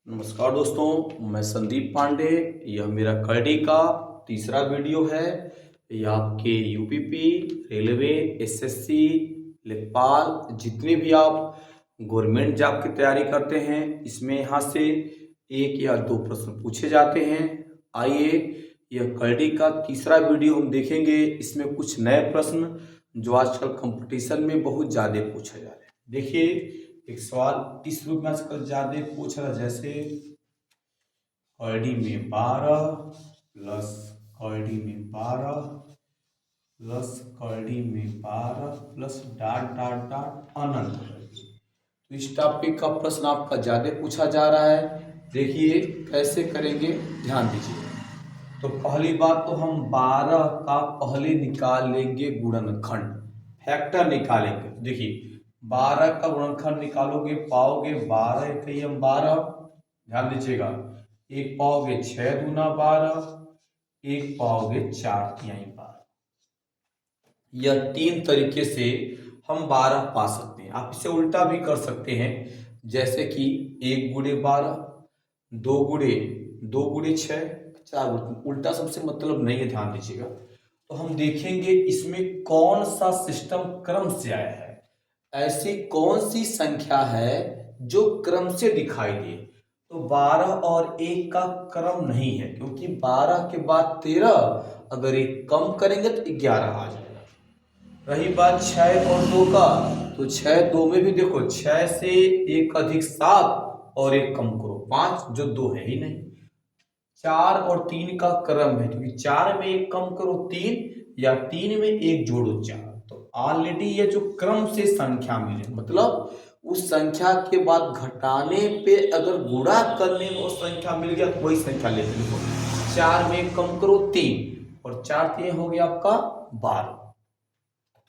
नमस्कार दोस्तों, मैं संदीप पांडे। यह मेरा करडी का तीसरा वीडियो है। यह आपके यूपीपी, रेलवे, एसएससी, लेखपाल जितने भी आप गवर्नमेंट जॉब की तैयारी करते हैं, इसमें यहाँ से एक या दो प्रश्न पूछे जाते हैं। आइए, यह करडी का तीसरा वीडियो हम देखेंगे। इसमें कुछ नए प्रश्न जो आजकल कंपटीशन में बहुत ज़्यादा पूछा जा रहा है। देखिए, एक सवाल इस रूप में आजकल ज्यादा पूछ रहा है, जैसे करडी में 12 प्लस करडी में 12 प्लस करडी में 12 प्लस डॉट डॉट डॉट अनंत करडी। तो इस टॉपिक का प्रश्न आपका ज्यादा पूछा जा रहा है। देखिए कैसे करेंगे, ध्यान दीजिए। तो पहली बात तो हम 12 का पहले निकाल लेंगे गुणनखंड, फैक्टर निकालेंगे। देखिए 12 का गुणनखंड निकालोगे, पाओगे 12 एकम 12। ध्यान दीजिएगा, एक पाओगे 6 दूना 12, एक पाओगे 4 तिहाई 12। यह तीन तरीके से हम 12 पा सकते हैं। आप इसे उल्टा भी कर सकते हैं, जैसे कि 1 गुणे 12, 2 गुणे 6, 4 उल्टा सबसे मतलब नहीं है, ध्यान दीजिएगा। तो हम देखेंगे इसमें कौन सा सिस्टम क्रम से आया है, ऐसी कौन सी संख्या है जो क्रम से दिखाई दे। तो 12 और 1 का क्रम नहीं है, क्योंकि 12 के बाद 13, अगर एक कम करेंगे तो 11 आ जाएगा। रही बात 6 और 2 का, तो 6 2 में भी देखो, 6 से 1 अधिक 7 और 1 कम करो 5, जो 2 है ही नहीं। 4 और 3 का क्रम है, क्योंकि 4 में 1 कम करो 3, या 3 में 1 जोड़ो 4। तो ऑलरेडी ये जो क्रम से संख्या मिले, मतलब उस संख्या के बाद घटाने पे अगर गुणा करने में वो संख्या मिल गया तो वही संख्या लेते लिखो। 4 में 1 कम करो 3, और 4 3 हो गया आपका 12।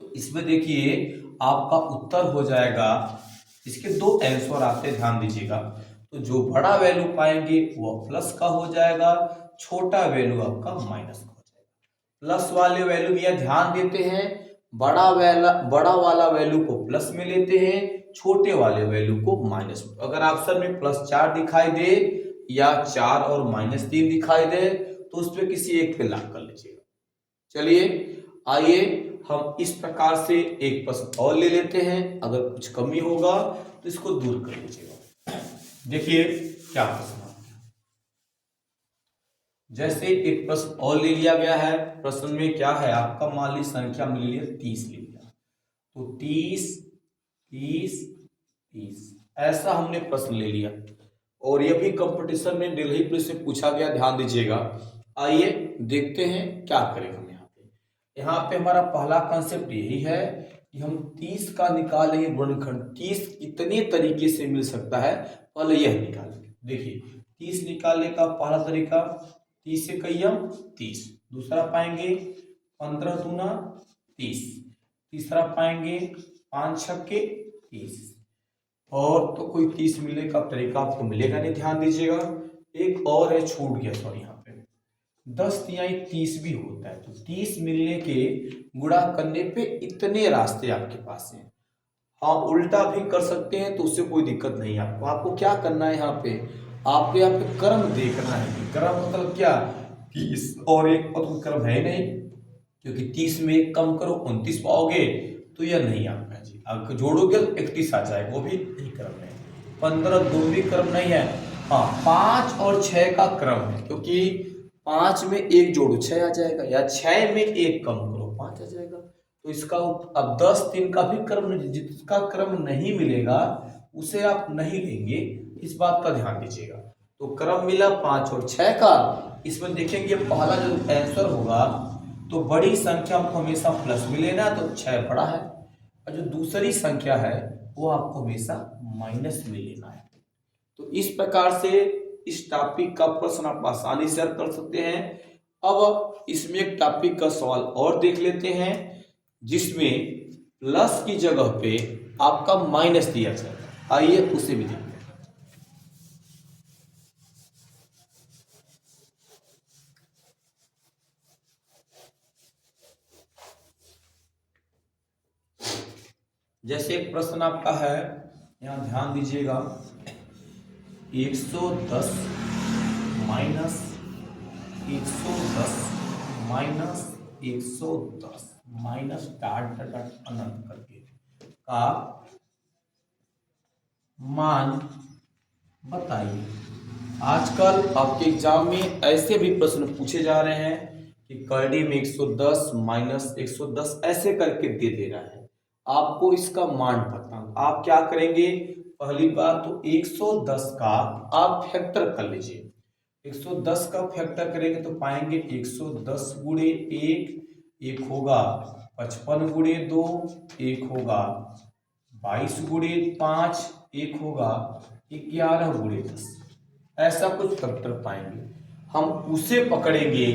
तो इसमें देखिए आपका उत्तर हो जाएगा, इसके दो आंसर आते हैं, ध्यान दीजिएगा। तो जो बड़ा वैल्यू पाएंगे वो प्लस का हो जाएगा, छोटा वैल्यू आपका माइनस का हो जाएगा। प्लस वाले वैल्यू भी ध्यान देते हैं, बड़ा वाला वैल्यू को प्लस में लेते हैं, छोटे वाले वैल्यू को माइनस में। अगर ऑप्शन में +4 दिखाई दे या 4 और -3 दिखाई दे, तो उस पर किसी एक पे लॉक कर लीजिएगा। चलिए आइए हम इस प्रकार से एक प्रश्न और ले लेते हैं। अगर कुछ कमी होगा तो इसको दूर कर लीजिएगा। देखिए क्या प्रश्न है। जैसे एक प्रश्न और ले लिया गया है। प्रश्न में क्या है, आपका मान ली संख्या मिल लिया 30 ले लिया, तो 30 30 30 ऐसा हमने प्रश्न ले लिया। और यह भी कंपटीशन में दिल्ली पुलिस से पूछा गया, ध्यान दीजिएगा। आइए देखते हैं क्या करेंगे हम यहाँ पे हमारा पहला कंसेप्ट यही है कि हम 30 का निकालेंगे गुणनखंड। 30 कितने तरीके से मिल सकता है, पहले यह निकालेंगे। देखिए 30 निकालने का पहला तरीका, 30 से कईम 30, दूसरा पाएंगे 15 दूना 30, तीसरा पाएंगे 5 छक्के 30, और तो कोई 30 मिलने का तरीका आपको मिलेगा नहीं, ध्यान दीजिएगा। एक और है, छूट गया सॉरी, यहाँ पे 10 तिहाई 30 भी होता है। तो 30 मिलने के गुणा करने पे इतने रास्ते आपके पास हैं। आप उल्टा भी कर सकते हैं, तो उससे कोई दिक्कत नहीं है आपको। आपको क्या करना है, यहाँ पे आपको यहाँ पे क्रम देखना है। क्रम मतलब क्या, 30 और 1 का तो क्रम है ही नहीं, क्योंकि 30 में 1 कम करो 29 पाओगे, तो यह नहीं आपका जी। अगर जोड़ोगे तो 31 आ जाएगा, वो भी नहीं क्रम है। 15 2 भी क्रम नहीं है। हाँ, 5 और 6 का क्रम है, क्योंकि 5 में 1 जोड़ो 6 आ जाएगा, या 6 में 1 कम करो 5 आ जाएगा। तो इसका अब 10 3 का भी क्रम, जिसका क्रम नहीं मिलेगा उसे आप नहीं लेंगे, इस बात का ध्यान दीजिएगा। तो क्रम मिला 5 और 6 का। इसमें देखेंगे पहला जो आंसर होगा, तो बड़ी संख्या आपको हमेशा प्लस में लेना, तो 6 बड़ा है, और जो दूसरी संख्या है वो आपको हमेशा माइनस में लेना है। तो इस प्रकार से इस टॉपिक का प्रश्न आप आसानी से हल कर सकते हैं। अब इसमें एक टॉपिक का सवाल और देख लेते हैं, जिसमें प्लस की जगह पे आपका माइनस दिया जाएगा। आइए उसे भी देखते हैं। जैसे एक प्रश्न आपका है, यहां ध्यान दीजिएगा। 110 minus 110 minus 110 minus dot dot अनंत करके का मान बताइए। आजकल आपके एग्जाम में ऐसे भी प्रश्न पूछे जा रहे हैं कि करडी में 110 माइनस 110 ऐसे करके दे रहा है, आपको इसका मान बताना। आप क्या करेंगे, पहली बात तो 110 का आप फैक्टर कर लीजिए। 110 का फैक्टर करेंगे तो पाएंगे 110 गुणे 1 होगा 55 गुणे 2, 1 होगा 22 गुणे 5, 1 होगा 11 गुणे 10। ऐसा कुछ फैक्टर पाएंगे, हम उसे पकड़ेंगे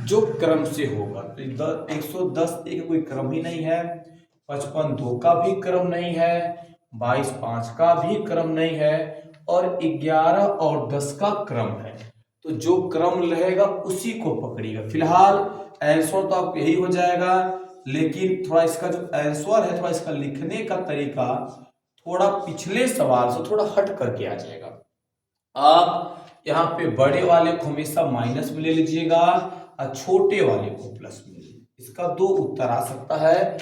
जो क्रम से होगा। तो 110 एक कोई क्रम ही नहीं है, 55 2 का भी क्रम नहीं है, 22 5 का भी क्रम नहीं है, और 11 और 10 का क्रम है। तो जो क्रम रहेगा उसी को पकड़िएगा। फिलहाल आंसर तो आप यही हो जाएगा, लेकिन थोड़ा इसका जो आंसर है, थोड़ा इसका लिखने का तरीका थोड़ा पिछले सवाल से थोड़ा हट करके आ जाएगा। आप यहाँ पे बड़े वाले को हमेशा माइनस में ले लीजिएगा और छोटे वाले को प्लस में लीजिए। इसका दो उत्तर आ सकता है,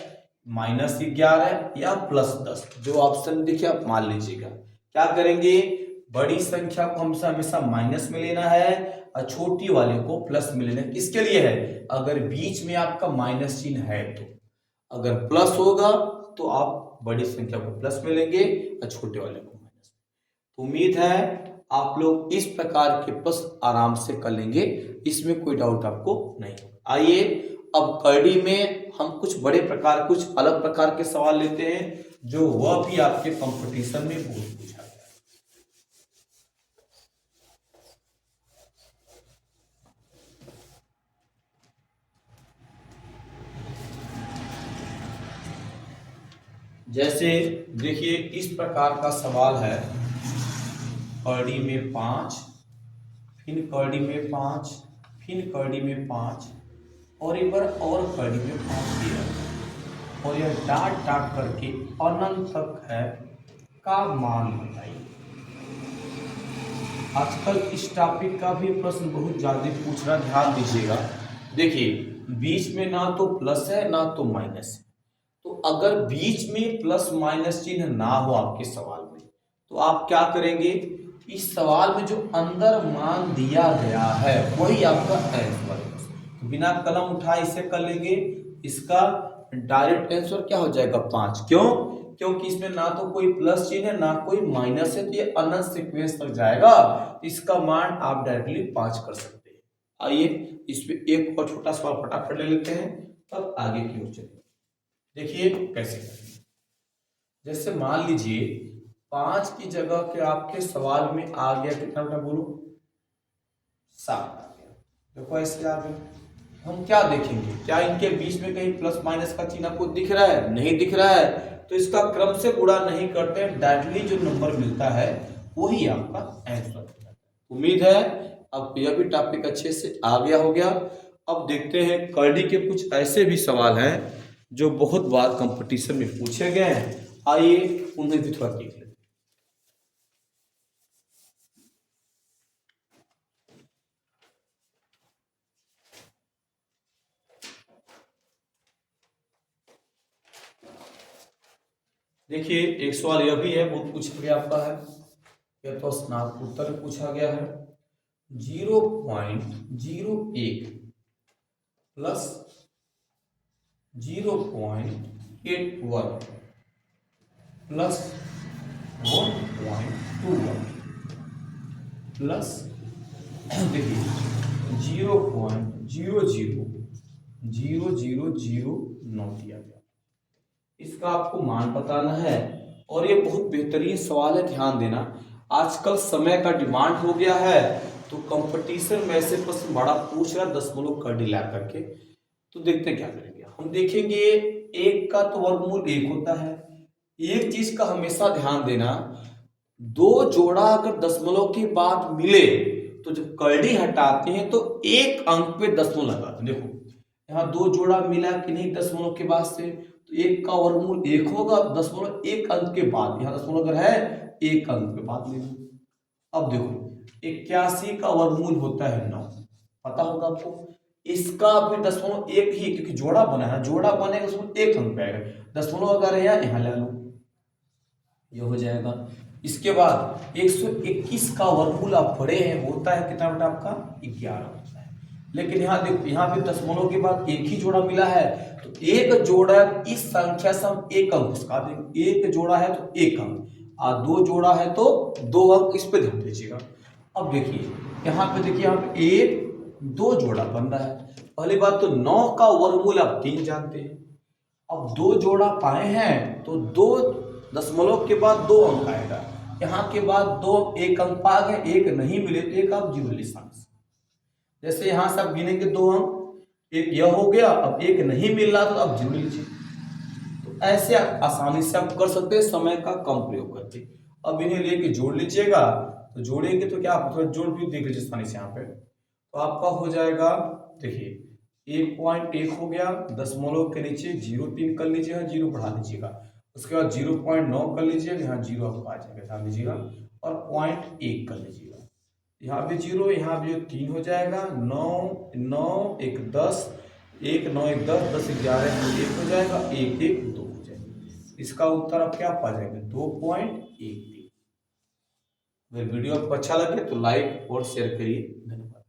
-11 या +10, जो ऑप्शन देखिए आप मान लीजिएगा। क्या करेंगे, बड़ी संख्या को हमसे हमेशा माइनस में लेना है और छोटी वाले को प्लस में लेना है। किसके लिए है, अगर बीच में आपका माइनस चिन्ह है तो। अगर प्लस होगा तो आप बड़ी संख्या को प्लस में लेंगे और छोटे वाले को माइनस में। उम्मीद है आप लोग इस प्रकार के प्रश्न आराम से कर लेंगे, इसमें कोई डाउट आपको नहीं। आइए अब करडी में हम कुछ बड़े प्रकार, कुछ अलग प्रकार के सवाल लेते हैं, जो वह भी आपके कंपटीशन में बहुत पूछा गया। जैसे देखिए इस प्रकार का सवाल है, करडी में 5, फिर करडी में 5, फिर करडी में 5, और एक बार और करडी में 5 दिया, और यह डाट डाट करके अनंत तक है का मान बताइए। आजकल इस टॉपिक का भी प्रश्न बहुत ज्यादा पूछ रहा, ध्यान दीजिएगा। देखिए बीच में ना तो प्लस है ना तो माइनस है, तो अगर बीच में प्लस माइनस चिन्ह ना हो आपके सवाल में, तो आप क्या करेंगे, इस सवाल में जो अंदर मान दिया गया है वही आपका आंसर है। तो बिना कलम उठाए इसे कर लेंगे, इसका डायरेक्ट आंसर क्या हो जाएगा 5। क्यों, क्योंकि इसमें ना तो कोई प्लस चिन्ह है ना कोई माइनस है, तो ये अनंत सीक्वेंस तक जाएगा, इसका मान आप डायरेक्टली 5 कर सकते हैं। आइए इसमें एक और छोटा सवाल फटाफट ले लेते हैं, तब आगे की ओर चलेंगे। देखिए कैसे करेंगे। जैसे मान लीजिए 5 की जगह के आपके सवाल में आ गया कितना बेटा बोलो, 7 आ गया। देखो ऐसे आ गया, हम क्या देखेंगे, क्या इनके बीच में कहीं प्लस माइनस का चिन्ह आपको दिख रहा है, नहीं दिख रहा है, तो इसका क्रम से गुणा नहीं करते, डायरेक्टली जो नंबर मिलता है वही आपका आंसर होता है। उम्मीद है अब यह भी टॉपिक अच्छे से आ गया हो गया। अब देखते हैं करडी के कुछ ऐसे भी सवाल हैं जो बहुत बार कंपटीशन में पूछे गए हैं, आइए उन्हें भी थोड़ा देख लेते हैं। देखिए एक सवाल यह भी है, बहुत पूछा गया आपका है, यह तो स्नातकोत्तर में पूछा गया है। 0.01 प्लस 0.81 प्लस 1.21 प्लस देखिए 0.000009 दिया गया। इसका आपको मान बताना है, और ये बहुत बेहतरीन सवाल है, ध्यान देना। आजकल समय का डिमांड हो गया है, तो कंपटीशन में ऐसे प्रश्न बड़ा पूछ रहा, दशमलव करडी ला करके। तो देखते हैं क्या करेंगे, हम देखेंगे एक का तो वर्गमूल 1 होता है। एक चीज का हमेशा ध्यान देना, दो जोड़ा अगर दशमलव के बाद मिले तो जब करडी हटाते हैं तो एक अंक पे दशमलव लगाते हैं। देखो यहाँ दो जोड़ा मिला कि नहीं दशमलव के बाद से, तो एक का वर्गमूल 1 होगा, दशमलव एक अंक के बाद, यहाँ दशमलव अगर है एक अंक के बाद ले लो। अब देखो 81 का वर्गमूल होता है 9, पता होगा आपको। इसका फिर दशमलव एक ही, क्योंकि जोड़ा बना है, जोड़ा बनेगा उसमें एक अंक आएगा, दशमलव अगर है यहाँ ले लो, ये हो जाएगा। इसके बाद 121 का वर्गमूल आप पढ़े हैं, होता है कितना बेटा आपका 11 होता है। लेकिन यहाँ देखो, यहाँ पे दशमलव के बाद एक ही जोड़ा मिला है, तो एक जोड़ा इस संख्या से हम एक अंक उसका देंगे। एक जोड़ा है तो एक अंक, और दो जोड़ा है तो दो अंक, इस पे ध्यान दीजिएगा। अब देखिए यहाँ पे, देखिए यहाँ पे एक दो जोड़ा बन रहा है। पहली बात तो 9 का वर्गमूल आप 3 जानते हैं। अब दो जोड़ा पाए हैं तो दो दशमलव के बाद दो अंक आएगा, यहाँ के बाद दो एक अंक पा गए, एक नहीं मिले तो एक आप जीरो निशान से, जैसे यहाँ से आप गिनेंगे दो अंक, एक यह हो गया, अब एक नहीं मिल रहा तो आप जीरो लीजिए। तो ऐसे आप आसानी से आप कर सकते हैं समय का कम प्रयोग करके। अब इन्हें लेके जोड़ लीजिएगा, तो जोड़ेंगे तो क्या, आप थोड़ा जोड़ भी देख लीजिए आसानी से यहाँ पे, तो आपका हो जाएगा, देखिए 1.1 हो गया, दशमलव के नीचे 0.3 कर लीजिएगा, जीरो बढ़ा लीजिएगा, उसके बाद 0.9 कर लीजिएगा, यहाँ जीरो आपको आ जाएगा, ध्यान दीजिएगा, और 0.1 कर लीजिएगा, यहाँ भी जीरो, यहाँ भी 3 हो जाएगा, 9 9 1 10, 1 9 1 10, 10 11 1 हो जाएगा, 1 1 2 हो जाएगा। इसका उत्तर आप क्या पा जाएंगे 2.13। अगर वीडियो आपको अच्छा लगे तो लाइक और शेयर करिए। धन्यवाद।